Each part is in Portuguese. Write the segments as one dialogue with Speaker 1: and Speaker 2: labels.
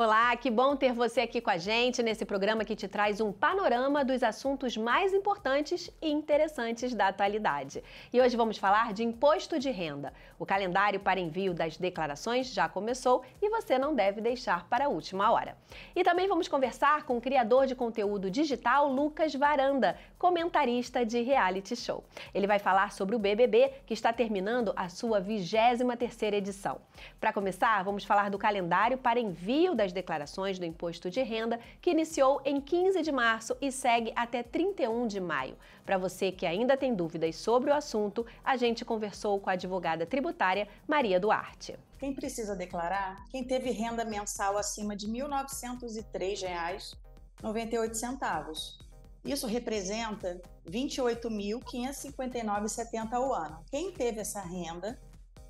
Speaker 1: Olá, que bom ter você aqui com a gente nesse programa que te traz um panorama dos assuntos mais importantes e interessantes da atualidade. E hoje vamos falar de imposto de renda. O calendário para envio das declarações já começou e você não deve deixar para a última hora. E também vamos conversar com o criador de conteúdo digital Lucas Varanda, comentarista de reality show. Ele vai falar sobre o BBB, que está terminando a sua 23ª edição. Para começar, vamos falar do calendário para envio das declarações do imposto de renda, que iniciou em 15 de março e segue até 31 de maio. Para você que ainda tem dúvidas sobre o assunto, a gente conversou com a advogada tributária Maria Duarte.
Speaker 2: Quem precisa declarar? Quem teve renda mensal acima de R$ 1.903,98. Isso representa R$ 28.559,70 ao ano. Quem teve essa renda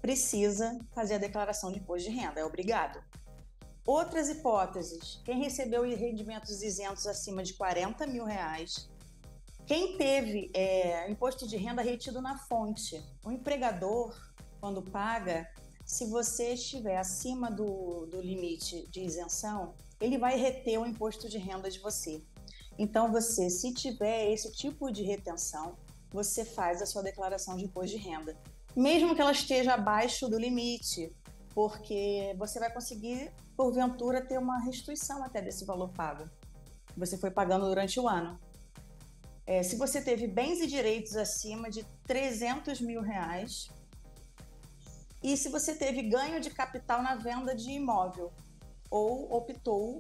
Speaker 2: precisa fazer a declaração de imposto de renda, é obrigado. Outras hipóteses: quem recebeu rendimentos isentos acima de R$ 40 mil, quem teve imposto de renda retido na fonte. O empregador, quando paga, se você estiver acima do limite de isenção, ele vai reter o imposto de renda de você. Então, você, se tiver esse tipo de retenção, você faz a sua declaração de imposto de renda. Mesmo que ela esteja abaixo do limite, porque você vai conseguir, porventura, ter uma restituição até desse valor pago. Você foi pagando durante o ano. Se você teve bens e direitos acima de R$ 300 mil, e se você teve ganho de capital na venda de imóvel, ou optou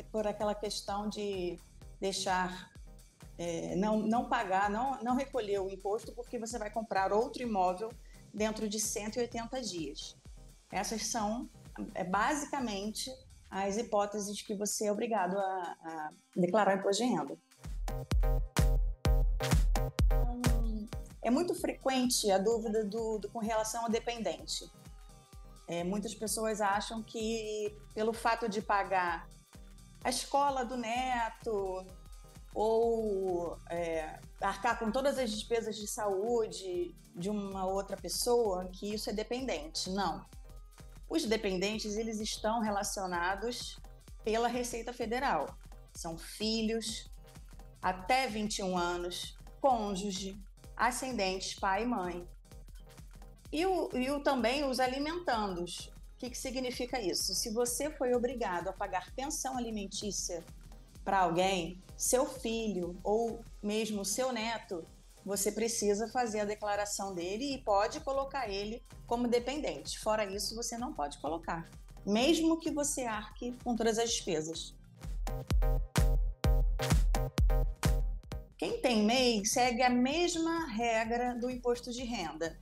Speaker 2: por aquela questão de deixar, não pagar, não recolher o imposto, porque você vai comprar outro imóvel dentro de 180 dias. Essas são, basicamente, as hipóteses que você é obrigado a declarar imposto de renda. É muito frequente a dúvida com relação ao dependente. Muitas pessoas acham que, pelo fato de pagar a escola do neto ou arcar com todas as despesas de saúde de uma outra pessoa, que isso é dependente. Não. Os dependentes, eles estão relacionados pela Receita Federal. São filhos, até 21 anos, cônjuge, ascendentes, pai e mãe. E também os alimentandos. O que significa isso? Se você foi obrigado a pagar pensão alimentícia para alguém, seu filho ou mesmo seu neto, você precisa fazer a declaração dele e pode colocar ele como dependente. Fora isso, você não pode colocar, mesmo que você arque com todas as despesas. Quem tem MEI segue a mesma regra do imposto de renda.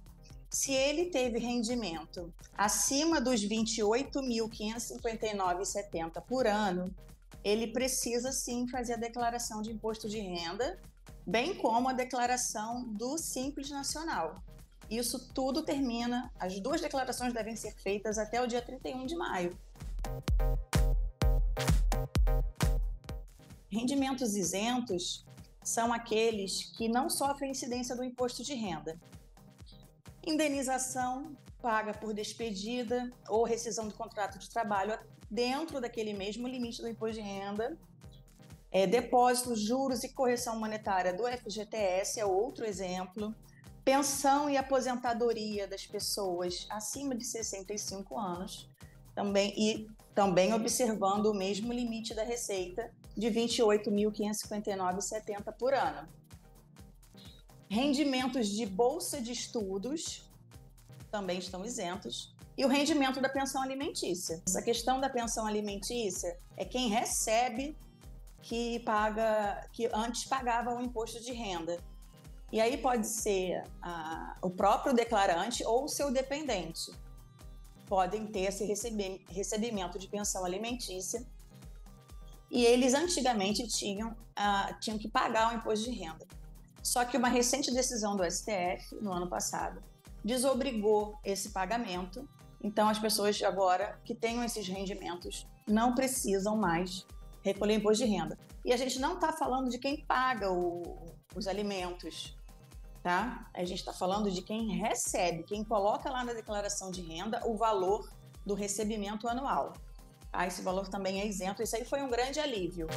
Speaker 2: Se ele teve rendimento acima dos R$ 28.559,70 por ano, ele precisa sim fazer a declaração de imposto de renda, bem como a declaração do Simples Nacional. Isso tudo termina, as duas declarações devem ser feitas até o dia 31 de maio. Rendimentos isentos são aqueles que não sofrem incidência do imposto de renda. Indenização paga por despedida ou rescisão do contrato de trabalho dentro daquele mesmo limite do imposto de renda. Depósitos, juros e correção monetária do FGTS é outro exemplo. Pensão e aposentadoria das pessoas acima de 65 anos, também observando o mesmo limite da Receita de R$ 28.559,70 por ano. Rendimentos de bolsa de estudos também estão isentos. E o rendimento da pensão alimentícia. Essa questão da pensão alimentícia é quem recebe que antes pagava o imposto de renda. E aí pode ser o próprio declarante ou o seu dependente. Podem ter esse recebimento de pensão alimentícia. E eles antigamente tinham que pagar o imposto de renda. Só que uma recente decisão do STF, no ano passado, desobrigou esse pagamento. Então, as pessoas agora que tenham esses rendimentos não precisam mais recolher imposto de renda. E a gente não está falando de quem paga os alimentos, tá? A gente está falando de quem recebe, quem coloca lá na declaração de renda o valor do recebimento anual. esse valor também é isento. Isso aí foi um grande alívio.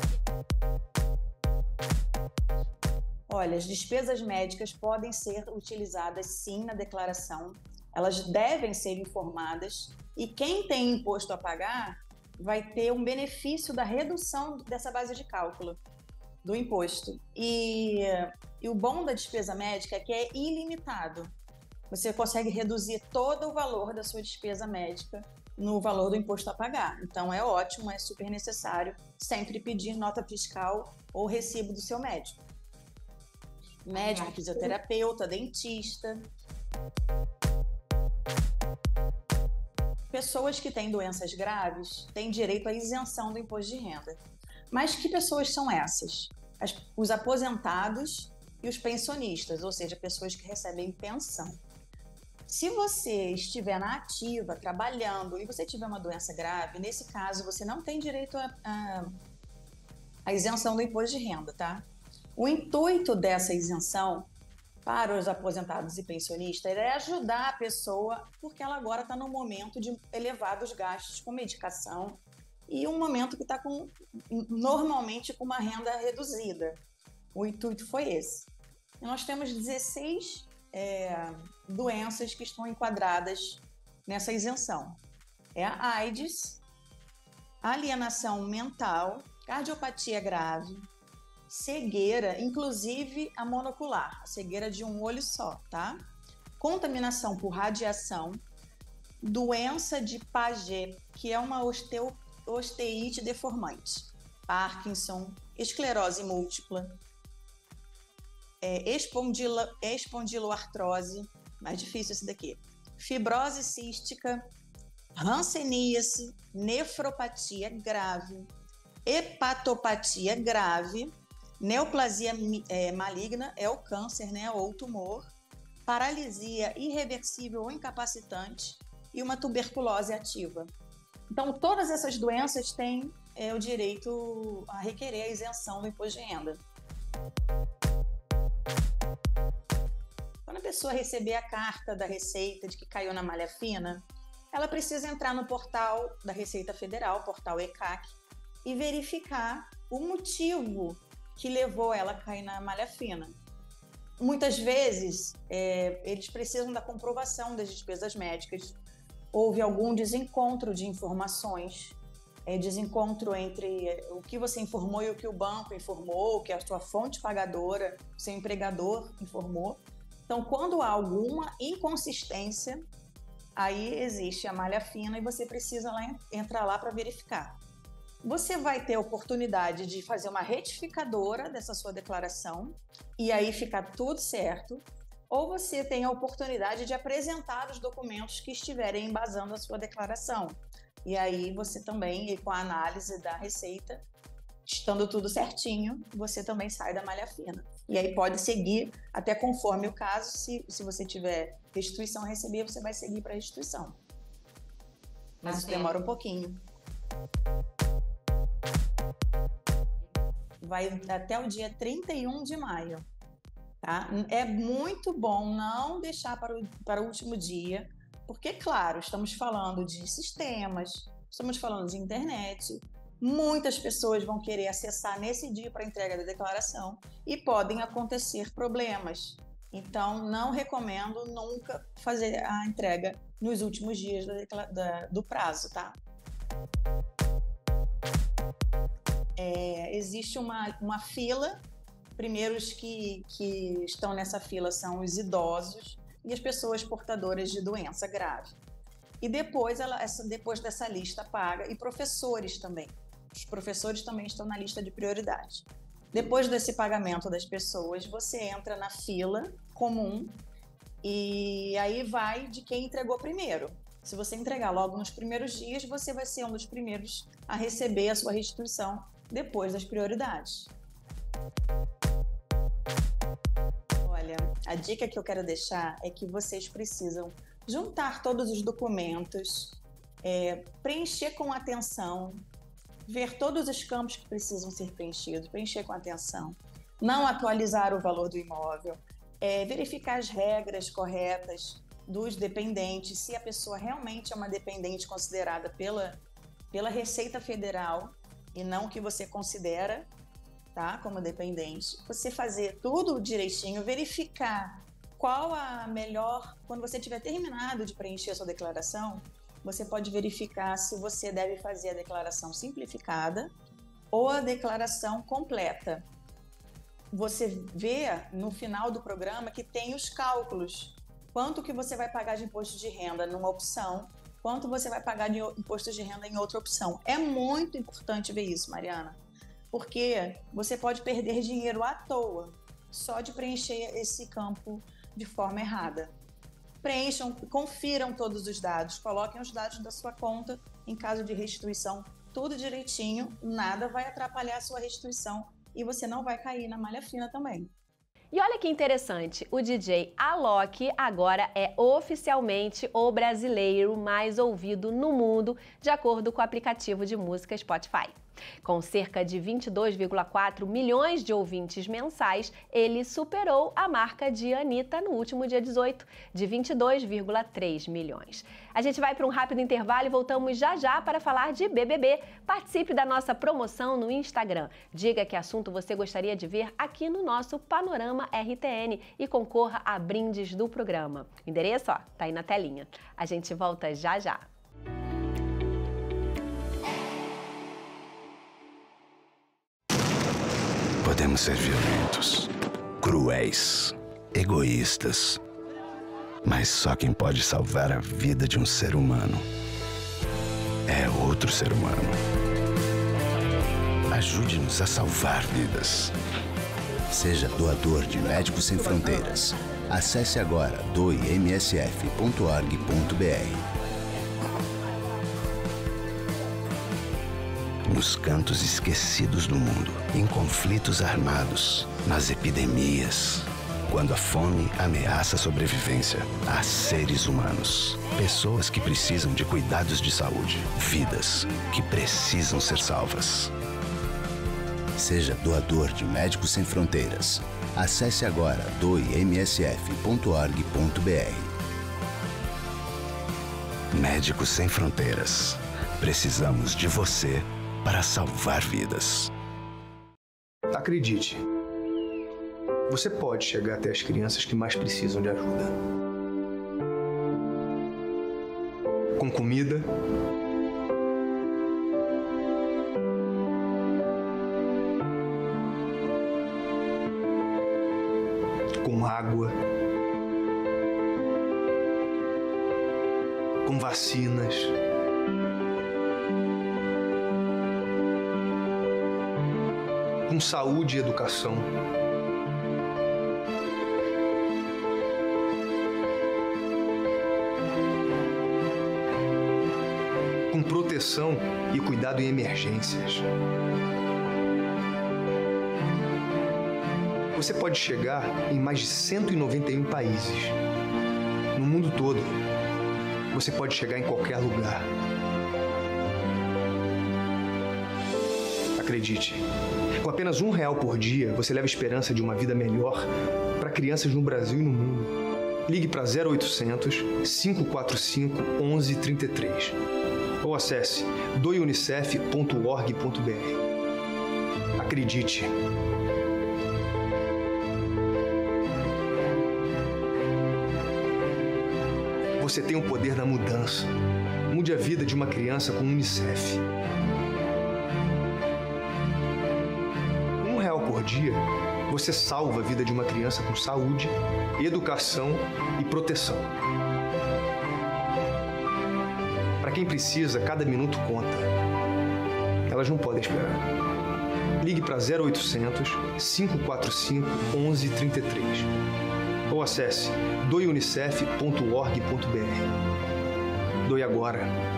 Speaker 2: Olha, as despesas médicas podem ser utilizadas sim na declaração, elas devem ser informadas e quem tem imposto a pagar vai ter um benefício da redução dessa base de cálculo do imposto. E o bom da despesa médica é que é ilimitado. Você consegue reduzir todo o valor da sua despesa médica no valor do imposto a pagar. Então é ótimo, é super necessário sempre pedir nota fiscal ou recibo do seu médico. Médico, fisioterapeuta, dentista. Pessoas que têm doenças graves têm direito à isenção do imposto de renda. Mas que pessoas são essas? Os aposentados e os pensionistas, ou seja, pessoas que recebem pensão. Se você estiver na ativa, trabalhando, e você tiver uma doença grave, nesse caso você não tem direito à isenção do imposto de renda, tá? O intuito dessa isenção para os aposentados e pensionistas é ajudar a pessoa, porque ela agora está num momento de elevados gastos com medicação e um momento que está normalmente com uma renda reduzida. O intuito foi esse. E nós temos 16 doenças que estão enquadradas nessa isenção. É a AIDS, alienação mental, cardiopatia grave, cegueira, inclusive a monocular, a cegueira de um olho só, tá? Contaminação por radiação, doença de Paget, que é uma osteite deformante, Parkinson, esclerose múltipla, espondiloartrose, mais difícil esse daqui, fibrose cística, hanseníase, nefropatia grave, hepatopatia grave, neoplasia maligna, é o câncer, né, ou o tumor, paralisia irreversível ou incapacitante e uma tuberculose ativa. Então, todas essas doenças têm o direito a requerer a isenção do imposto de renda. Quando a pessoa receber a carta da Receita de que caiu na malha fina, ela precisa entrar no portal da Receita Federal, portal ECAC, e verificar o motivo que levou ela a cair na malha fina. Muitas vezes, eles precisam da comprovação das despesas médicas. Houve algum desencontro de informações, desencontro entre o que você informou e o que o banco informou, o que a sua fonte pagadora, o seu empregador informou. Então, quando há alguma inconsistência, aí existe a malha fina e você precisa entrar lá para verificar. Você vai ter a oportunidade de fazer uma retificadora dessa sua declaração e aí ficar tudo certo, ou você tem a oportunidade de apresentar os documentos que estiverem embasando a sua declaração. E aí você também, com a análise da Receita, estando tudo certinho, você também sai da malha fina. E aí pode seguir até conforme o caso, se você tiver restituição a receber, você vai seguir para restituição. Mas isso demora um pouquinho. Vai até o dia 31 de maio, tá? É muito bom não deixar para o último dia, porque, claro, estamos falando de sistemas, estamos falando de internet, muitas pessoas vão querer acessar nesse dia para entrega da declaração e podem acontecer problemas. Então, não recomendo nunca fazer a entrega nos últimos dias do prazo, tá? Existe uma fila. Primeiro, os que estão nessa fila são os idosos e as pessoas portadoras de doença grave. E depois dessa lista paga, e professores também. Os professores também estão na lista de prioridade. Depois desse pagamento das pessoas, você entra na fila comum e aí vai de quem entregou primeiro. Se você entregar logo nos primeiros dias, você vai ser um dos primeiros a receber a sua restituição depois das prioridades. Olha, a dica que eu quero deixar é que vocês precisam juntar todos os documentos, preencher com atenção, ver todos os campos que precisam ser preenchidos, preencher com atenção, não atualizar o valor do imóvel, verificar as regras corretas dos dependentes, se a pessoa realmente é uma dependente considerada pela Receita Federal e não o que você considera, tá, como dependente. Você fazer tudo direitinho, verificar qual a melhor... Quando você tiver terminado de preencher a sua declaração, você pode verificar se você deve fazer a declaração simplificada ou a declaração completa. Você vê no final do programa que tem os cálculos. Quanto que você vai pagar de imposto de renda numa opção, quanto você vai pagar de imposto de renda em outra opção. É muito importante ver isso, Mariana, porque você pode perder dinheiro à toa só de preencher esse campo de forma errada. Preencham, confiram todos os dados, coloquem os dados da sua conta em caso de restituição, tudo direitinho, nada vai atrapalhar a sua restituição e você não vai cair na malha fina também.
Speaker 1: E olha que interessante, o DJ Alok agora é oficialmente o brasileiro mais ouvido no mundo, de acordo com o aplicativo de música Spotify. Com cerca de 22,4 milhões de ouvintes mensais, ele superou a marca de Anitta no último dia 18, de 22,3 milhões. A gente vai para um rápido intervalo e voltamos já já para falar de BBB. Participe da nossa promoção no Instagram. Diga que assunto você gostaria de ver aqui no nosso Panorama RTN e concorra a brindes do programa. O endereço, ó, tá aí na telinha. A gente volta já já.
Speaker 3: Podemos ser violentos, cruéis, egoístas, mas só quem pode salvar a vida de um ser humano é outro ser humano. Ajude-nos a salvar vidas.
Speaker 4: Seja doador de Médicos Sem Fronteiras. Acesse agora doemsf.org.br.
Speaker 3: Nos cantos esquecidos do mundo, em conflitos armados, nas epidemias, quando a fome ameaça a sobrevivência, há seres humanos, pessoas que precisam de cuidados de saúde, vidas que precisam ser salvas.
Speaker 4: Seja doador de Médicos Sem Fronteiras. Acesse agora doemsf.org.br.
Speaker 3: Médicos Sem Fronteiras. Precisamos de você para salvar vidas.
Speaker 5: Acredite, você pode chegar até as crianças que mais precisam de ajuda. Com comida, com água, com vacinas, com saúde e educação. Com proteção e cuidado em emergências. Você pode chegar em mais de 191 países. No mundo todo, você pode chegar em qualquer lugar. Acredite, com apenas R$1 por dia, você leva a esperança de uma vida melhor para crianças no Brasil e no mundo. Ligue para 0800 545 1133 ou acesse doeunicef.org.br. Acredite. Você tem o poder da mudança. Mude a vida de uma criança com o Unicef. R$1 por dia, você salva a vida de uma criança com saúde, educação e proteção. Para quem precisa, cada minuto conta. Elas não podem esperar. Ligue para 0800 545 1133 ou acesse doeunicef.org.br. Doe agora.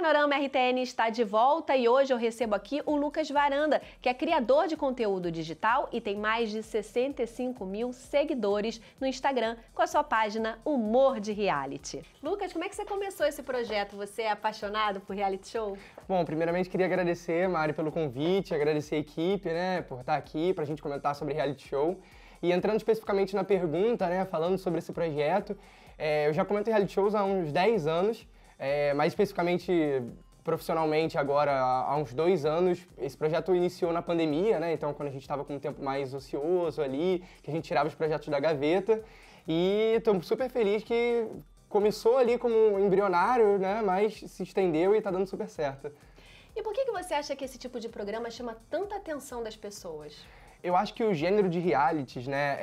Speaker 1: Panorama RTN está de volta e hoje eu recebo aqui o Lucas Varanda, que é criador de conteúdo digital e tem mais de 65 mil seguidores no Instagram com a sua página Humor de Reality. Lucas, como é que você começou esse projeto? Você é apaixonado por reality show?
Speaker 6: Bom, primeiramente queria agradecer, Mari, pelo convite, agradecer a equipe, né, por estar aqui para a gente comentar sobre reality show. E entrando especificamente na pergunta, né, falando sobre esse projeto, eu já comento reality shows há uns 10 anos, mais especificamente profissionalmente agora há uns 2 anos. Esse projeto iniciou na pandemia, né, então quando a gente estava com um tempo mais ocioso ali, que a gente tirava os projetos da gaveta, e estou super feliz que começou ali como embrionário, né, mas se estendeu e está dando super certo.
Speaker 1: E por que você acha que esse tipo de programa chama tanta atenção das pessoas?
Speaker 6: Eu acho que o gênero de realities, né,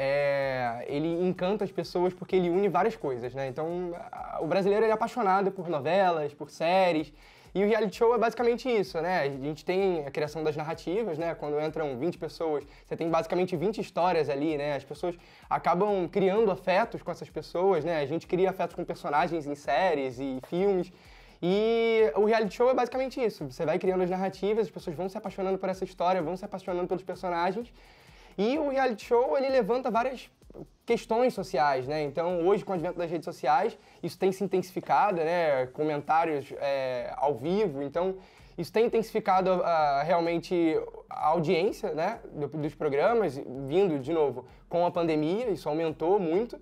Speaker 6: ele encanta as pessoas porque ele une várias coisas, né? Então, o brasileiro ele é apaixonado por novelas, por séries, e o reality show é basicamente isso, né? A gente tem a criação das narrativas, né? Quando entram 20 pessoas, você tem basicamente 20 histórias ali, né? As pessoas acabam criando afetos com essas pessoas, né? A gente cria afetos com personagens em séries e filmes. E o reality show é basicamente isso. Você vai criando as narrativas, as pessoas vão se apaixonando por essa história, vão se apaixonando pelos personagens. E o reality show, ele levanta várias questões sociais, né? Então, hoje, com o advento das redes sociais, isso tem se intensificado, né? Comentários ao vivo. Então, isso tem intensificado realmente a audiência, né? Dos programas, vindo, de novo, com a pandemia. Isso aumentou muito.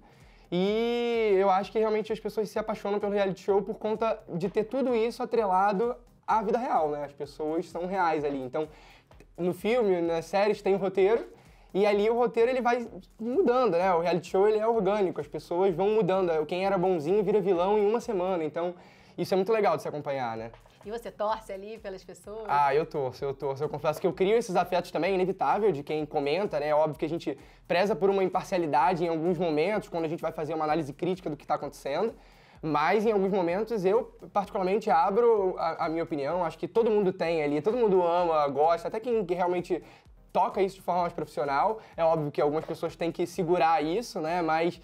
Speaker 6: E eu acho que realmente as pessoas se apaixonam pelo reality show por conta de ter tudo isso atrelado à vida real, né? As pessoas são reais ali. Então, no filme, nas séries, tem o roteiro, e ali o roteiro ele vai mudando, né? O reality show ele é orgânico, as pessoas vão mudando. Quem era bonzinho vira vilão em uma semana. Então, isso é muito legal de se acompanhar, né?
Speaker 1: E você torce ali pelas pessoas?
Speaker 6: Ah, eu torço. Eu confesso que eu crio esses afetos também, é inevitável, de quem comenta, né? É óbvio que a gente preza por uma imparcialidade em alguns momentos, quando a gente vai fazer uma análise crítica do que está acontecendo, mas em alguns momentos eu, particularmente, abro a minha opinião. Acho que todo mundo tem ali, todo mundo ama, gosta, até quem realmente toca isso de forma mais profissional. É óbvio que algumas pessoas têm que segurar isso, né? Mas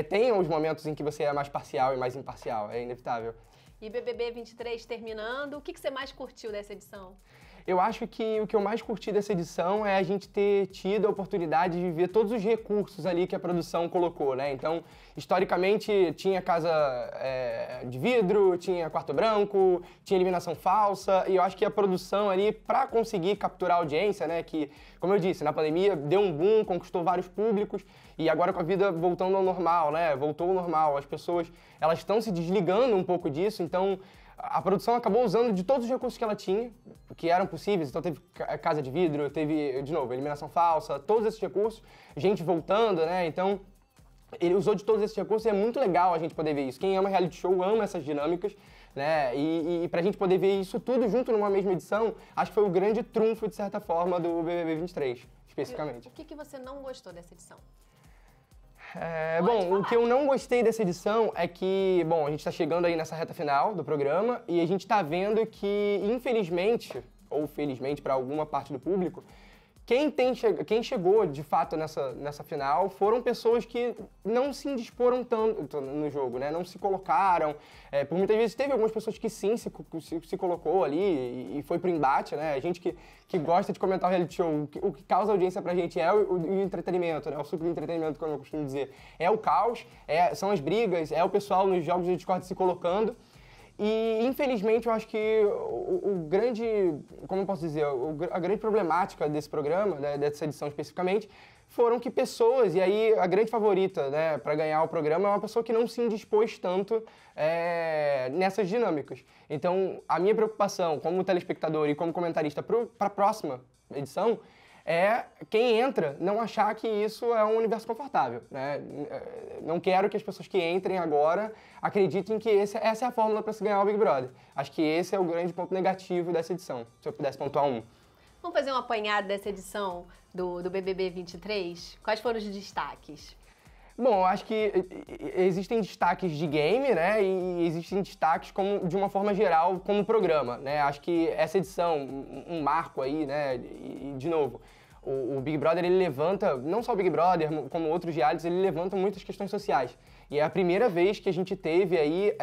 Speaker 6: tem os momentos em que você é mais parcial e mais imparcial, é inevitável.
Speaker 1: E BBB 23 terminando, o que você mais curtiu dessa edição?
Speaker 6: Eu acho que o que eu mais curti dessa edição é a gente ter tido a oportunidade de viver todos os recursos ali que a produção colocou, né? Então, historicamente, tinha casa de vidro, tinha quarto branco, tinha eliminação falsa, e eu acho que a produção ali, para conseguir capturar a audiência, né? Que, como eu disse, na pandemia deu um boom, conquistou vários públicos, e agora com a vida voltando ao normal, né? Voltou ao normal, as pessoas, elas estão se desligando um pouco disso, então a produção acabou usando de todos os recursos que ela tinha, que eram possíveis. Então teve casa de vidro, teve, de novo, eliminação falsa, todos esses recursos, gente voltando, né? Então, ele usou de todos esses recursos e é muito legal a gente poder ver isso. Quem ama reality show ama essas dinâmicas, né? E pra gente poder ver isso tudo junto numa mesma edição, acho que foi o grande trunfo, de certa forma, do BBB 23, especificamente.
Speaker 1: E o que você não gostou dessa edição?
Speaker 6: Bom, o que eu não gostei dessa edição é que, bom, a gente está chegando aí nessa reta final do programa e a gente está vendo que, infelizmente, ou felizmente para alguma parte do público, quem chegou de fato nessa final foram pessoas que não se indisporam tanto no jogo, né? Não se colocaram. Por muitas vezes teve algumas pessoas que sim se colocou ali e foi pro embate, né? A gente que gosta de comentar o reality show, o que causa audiência pra gente é o entretenimento, né? O suco do entretenimento, como eu costumo dizer. É o caos, são as brigas, é o pessoal nos jogos de Discord se colocando. E, infelizmente, eu acho que o grande, como eu posso dizer, a grande problemática desse programa, né, dessa edição especificamente, foram que pessoas, e aí a grande favorita, né, para ganhar o programa é uma pessoa que não se indispôs tanto nessas dinâmicas. Então, a minha preocupação como telespectador e como comentarista para a próxima edição é quem entra não achar que isso é um universo confortável, né? Não quero que as pessoas que entrem agora acreditem que essa é a fórmula para se ganhar o Big Brother. Acho que esse é o grande ponto negativo dessa edição, se eu pudesse pontuar um.
Speaker 1: Vamos fazer um apanhado dessa edição do BBB 23? Quais foram os destaques?
Speaker 6: Bom, eu acho que existem destaques de game, né, e existem destaques de uma forma geral como programa, né. Acho que essa edição, um marco aí, né, e de novo, o Big Brother, ele levanta, não só o Big Brother, como outros realities, ele levanta muitas questões sociais. E é a primeira vez que a gente teve aí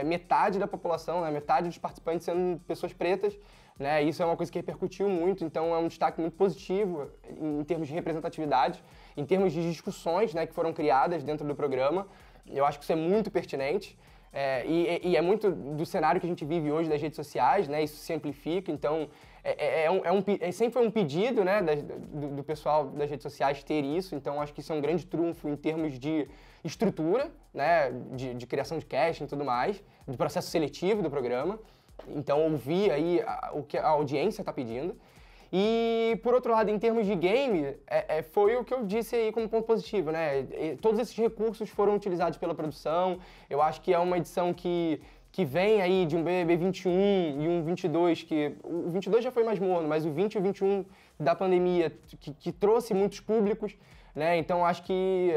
Speaker 6: metade da população, né, metade dos participantes sendo pessoas pretas, né? Isso é uma coisa que repercutiu muito, então é um destaque muito positivo em termos de representatividade, em termos de discussões, né, que foram criadas dentro do programa. Eu acho que isso é muito pertinente. E é muito do cenário que a gente vive hoje das redes sociais, né? Isso se amplifica, então sempre foi um pedido, né, do pessoal das redes sociais ter isso, então acho que isso é um grande trunfo em termos de estrutura, né, de criação de casting e tudo mais, do processo seletivo do programa, então ouvir aí o que a audiência está pedindo. E, por outro lado, em termos de game, foi o que eu disse aí como ponto positivo, né? Todos esses recursos foram utilizados pela produção. Eu acho que é uma edição que vem aí de um BBB 21 e um 22, que o 22 já foi mais morno, mas o 20 e o 21 da pandemia, que trouxe muitos públicos, né? Então, acho que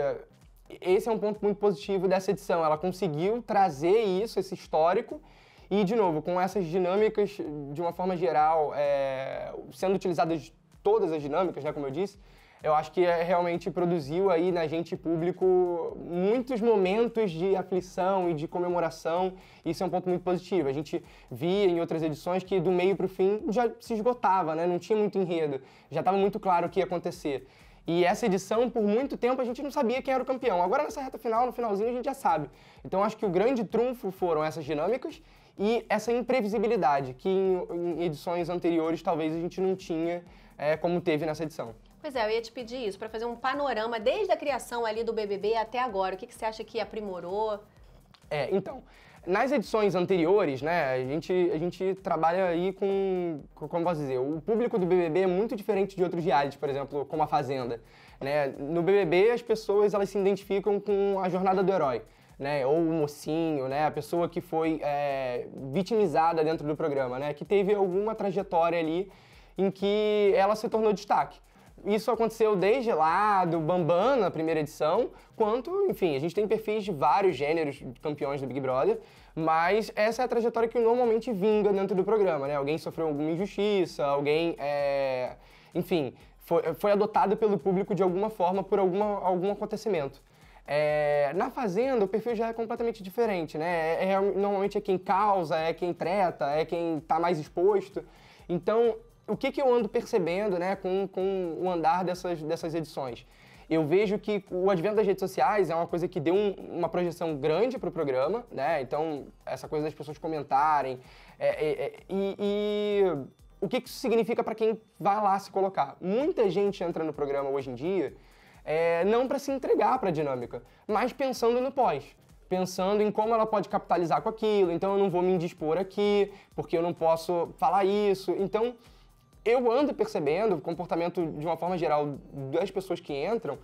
Speaker 6: esse é um ponto muito positivo dessa edição. Ela conseguiu trazer isso, esse histórico, e, de novo, com essas dinâmicas, de uma forma geral, sendo utilizadas todas as dinâmicas, né, como eu disse, eu acho que realmente produziu aí na gente público muitos momentos de aflição e de comemoração. Isso é um ponto muito positivo. A gente via em outras edições que do meio para o fim já se esgotava, né? Não tinha muito enredo, já estava muito claro o que ia acontecer. E essa edição, por muito tempo, a gente não sabia quem era o campeão. Agora, nessa reta final, no finalzinho, a gente já sabe. Então, acho que o grande trunfo foram essas dinâmicas e essa imprevisibilidade, que em edições anteriores talvez a gente não tinha como teve nessa edição.
Speaker 1: Pois é, eu ia te pedir isso, para fazer um panorama desde a criação ali do BBB até agora. O que você acha que aprimorou?
Speaker 6: Então, nas edições anteriores, né, a gente trabalha aí como posso dizer, o público do BBB é muito diferente de outros realities, por exemplo, como a Fazenda, né? No BBB, as pessoas elas se identificam com a jornada do herói, né, ou o mocinho, né, a pessoa que foi vitimizada dentro do programa, né, que teve alguma trajetória ali em que ela se tornou destaque. Isso aconteceu desde lá do Bambam, na primeira edição, quanto, enfim, a gente tem perfis de vários gêneros de campeões do Big Brother, mas essa é a trajetória que normalmente vinga dentro do programa, né? Alguém sofreu alguma injustiça, alguém, enfim, foi adotado pelo público de alguma forma por algum acontecimento. Na Fazenda, o perfil já é completamente diferente, né? Normalmente é quem causa, é quem treta, é quem está mais exposto. Então, o que eu ando percebendo, né, com o andar dessas edições? Eu vejo que o advento das redes sociais é uma coisa que deu uma projeção grande para o programa, né? Então, essa coisa das pessoas comentarem. E o que isso significa para quem vai lá se colocar? Muita gente entra no programa hoje em dia não para se entregar para a dinâmica, mas pensando no pós. Pensando em como ela pode capitalizar com aquilo. Então, eu não vou me indispor aqui, porque eu não posso falar isso. Então, eu ando percebendo o comportamento, de uma forma geral, das pessoas que entram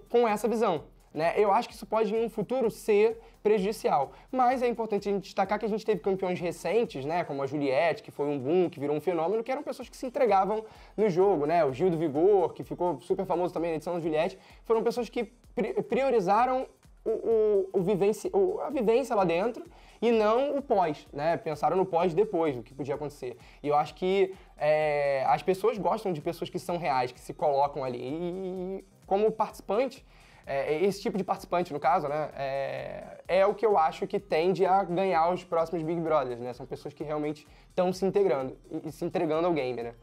Speaker 6: com essa visão, né? Eu acho que isso pode, em um futuro, ser prejudicial. Mas é importante a gente destacar que a gente teve campeões recentes, né? Como a Juliette, que foi um boom, que virou um fenômeno, que eram pessoas que se entregavam no jogo, né? O Gil do Vigor, que ficou super famoso também na edição da Juliette, foram pessoas que priorizaram a vivência lá dentro e não o pós, né? Pensaram no pós depois, do que podia acontecer. E eu acho que as pessoas gostam de pessoas que são reais, que se colocam ali. E como participante, esse tipo de participante, no caso, né? É o que eu acho que tende a ganhar os próximos Big Brothers, né? São pessoas que realmente estão se integrando e se entregando ao game, né?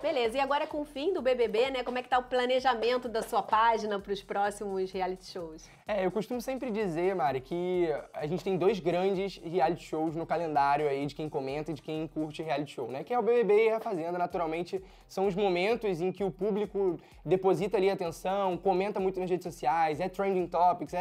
Speaker 1: Beleza, e agora com o fim do BBB, né, como é que tá o planejamento da sua página para os próximos reality shows?
Speaker 6: Eu costumo sempre dizer, Mari, que a gente tem 2 grandes reality shows no calendário aí de quem comenta e de quem curte reality show, né? Que é o BBB e a Fazenda, naturalmente, são os momentos em que o público deposita ali atenção, comenta muito nas redes sociais, trending topics,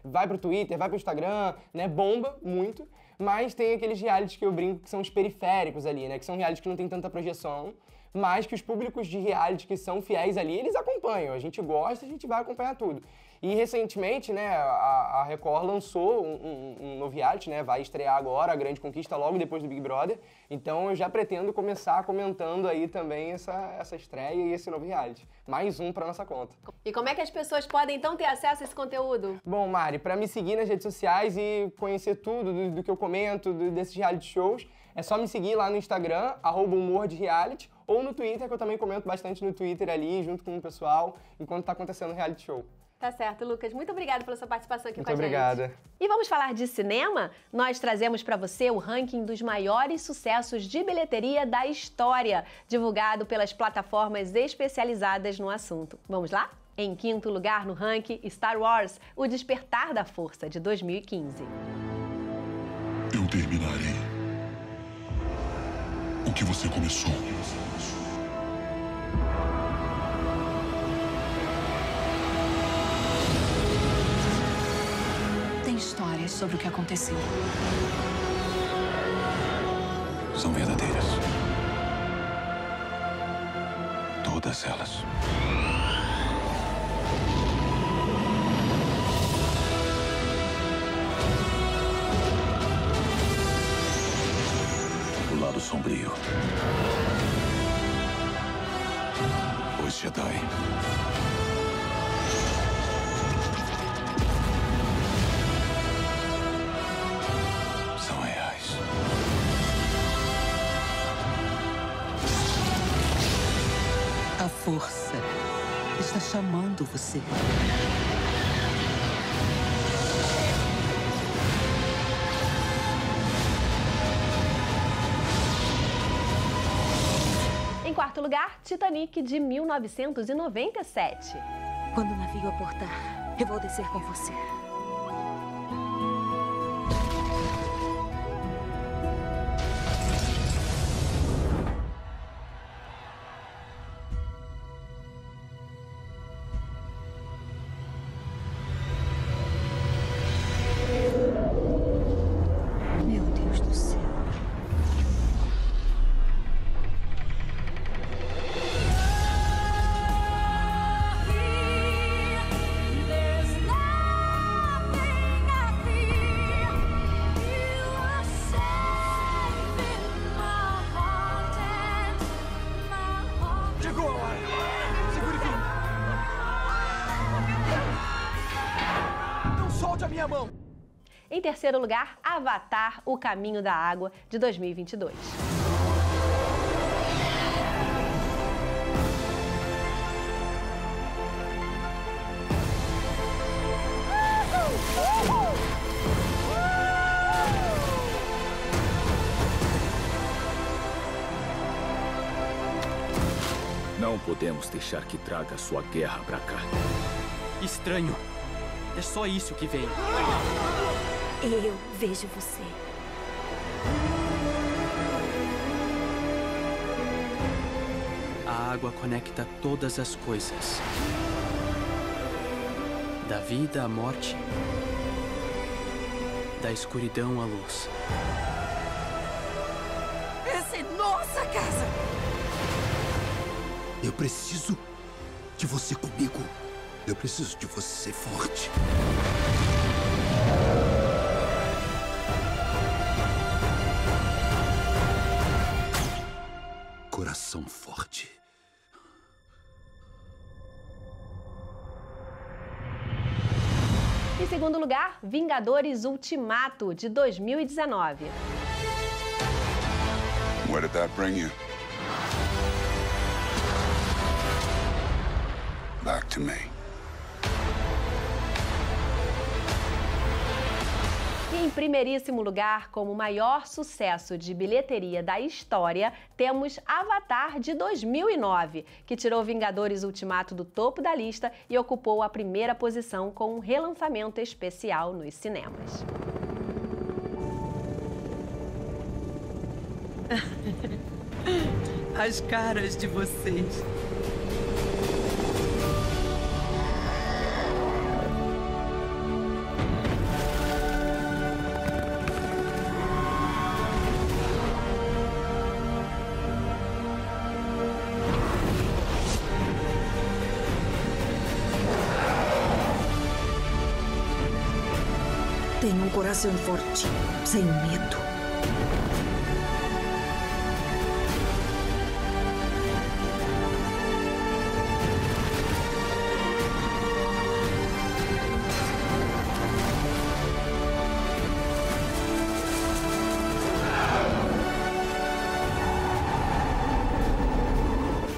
Speaker 6: vai pro Twitter, vai pro Instagram, né? Bomba muito, mas tem aqueles realities que eu brinco que são os periféricos ali, né? Que são realities que não tem tanta projeção, mas que os públicos de reality que são fiéis ali, eles acompanham. A gente gosta, a gente vai acompanhar tudo. E recentemente, né, a Record lançou um novo reality, né, vai estrear agora, A Grande Conquista, logo depois do Big Brother. Então eu já pretendo começar comentando aí também essa estreia e esse novo reality. Mais um para nossa conta.
Speaker 1: E como é que as pessoas podem então ter acesso a esse conteúdo?
Speaker 6: Bom, Mari, para me seguir nas redes sociais e conhecer tudo do que eu comento, desses reality shows, é só me seguir lá no Instagram, @humordereality, ou no Twitter, que eu também comento bastante no Twitter ali, junto com o pessoal, enquanto tá acontecendo o reality show.
Speaker 1: Tá certo, Lucas. Muito obrigada pela sua participação aqui com a gente.
Speaker 6: Muito obrigada.
Speaker 1: E vamos falar de cinema? Nós trazemos para você o ranking dos maiores sucessos de bilheteria da história, divulgado pelas plataformas especializadas no assunto. Vamos lá? Em quinto lugar no ranking, Star Wars, O Despertar da Força, de 2015.
Speaker 7: Eu terminarei o que você começou.
Speaker 8: Tem histórias sobre o que aconteceu.
Speaker 7: São verdadeiras. Todas elas. O lado sombrio. Os Jedi. São reais.
Speaker 8: A força está chamando você.
Speaker 1: Em quarto lugar, Titanic, de 1997.
Speaker 9: Quando o navio aportar, eu vou descer com você. Meu Deus do céu.
Speaker 10: Chegou a hora! Segure firme! Não solte a minha mão!
Speaker 1: Em terceiro lugar, Avatar, O Caminho da Água, de 2022.
Speaker 11: Não podemos deixar que traga sua guerra pra cá.
Speaker 10: Estranho. É só isso que vem.
Speaker 9: Eu vejo você.
Speaker 10: A água conecta todas as coisas. Da vida à morte. Da escuridão à luz.
Speaker 8: Essa é nossa casa!
Speaker 12: Eu preciso de você comigo. Eu preciso de você ser forte. Coração forte.
Speaker 1: Em segundo lugar, Vingadores Ultimato, de 2019.
Speaker 7: Where did that bring you? Back to me.
Speaker 1: E em primeiríssimo lugar, como maior sucesso de bilheteria da história, temos Avatar, de 2009, que tirou Vingadores Ultimato do topo da lista e ocupou a primeira posição com um relançamento especial nos cinemas.
Speaker 8: As caras de vocês.
Speaker 9: Tenho um coração forte, sem medo.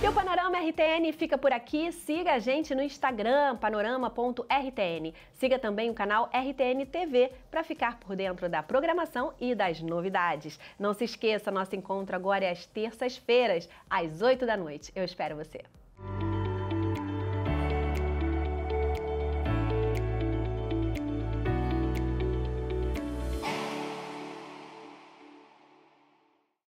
Speaker 1: E o Panorama é RTN fica por aqui. Siga a gente no Instagram, panorama.rtn. Siga também o canal RTN TV para ficar por dentro da programação e das novidades. Não se esqueça, nosso encontro agora é às terças-feiras, às 8 da noite. Eu espero você.